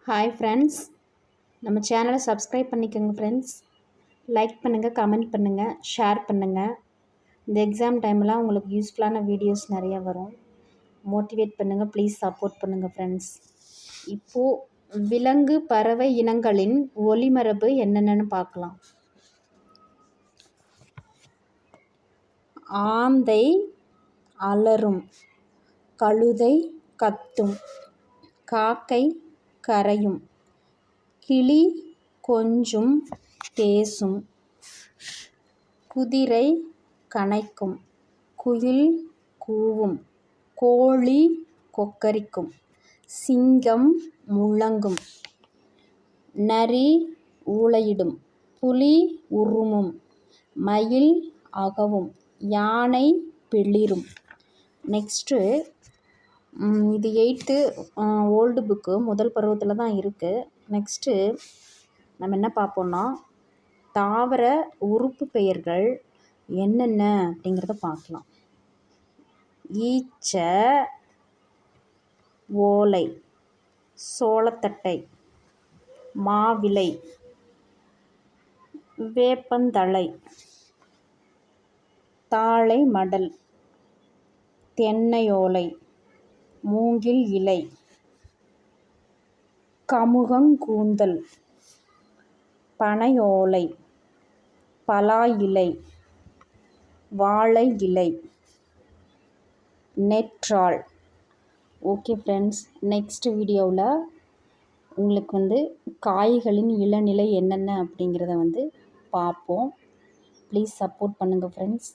Hi friends, நம்ம சேனலை subscribe பண்ணிக்கோங்க ஃப்ரெண்ட்ஸ். லைக் பண்ணுங்கள், கமெண்ட் பண்ணுங்கள், ஷேர் பண்ணுங்கள். இந்த எக்ஸாம் டைம்லாம் உங்களுக்கு யூஸ்ஃபுல்லான வீடியோஸ் நிறையா வரும். மோட்டிவேட் பண்ணுங்கள், ப்ளீஸ் சப்போர்ட் பண்ணுங்கள் ஃப்ரெண்ட்ஸ். இப்போது விலங்கு பறவை இனங்களின் ஒலிமரபு என்னென்னு பார்க்கலாம். ஆந்தை அலறும், கழுதை கத்தும், காக்கை கரையும், கிளி கொஞ்சும் பேசும், குதிரை கனைக்கும், குயில் கூவும், கோழி கொக்கரிக்கும், சிங்கம் முழங்கும், நரி ஊளையிடும், புலி உறுமும், மயில் அகவும், யானை பிளிரும். நெக்ஸ்ட்டு இது 8th ஓல்டு புக்கு, முதல் பருவத்தில் தான் இருக்குது. நெக்ஸ்ட்டு நம்ம என்ன பார்ப்போம்னா, தாவர உறுப்பு பெயர்கள் என்னென்ன அப்படிங்கிறத பார்க்கலாம். ஈச்சை, ஓலை, சோளத்தட்டை, மாவிலை, வேப்பந்தழை, தாழை மடல், தென்னையோலை, மூங்கில் இலை, கமுகங்கூந்தல், பனையோலை, பலா இலை, வாழை இலை, நெற்றாள். ஓகே ஃப்ரெண்ட்ஸ், நெக்ஸ்ட் வீடியோவில் உங்களுக்கு காய்களின் இளநிலை என்னென்ன அப்படிங்கிறத பார்ப்போம். ப்ளீஸ் சப்போர்ட் பண்ணுங்கள் ஃப்ரெண்ட்ஸ்.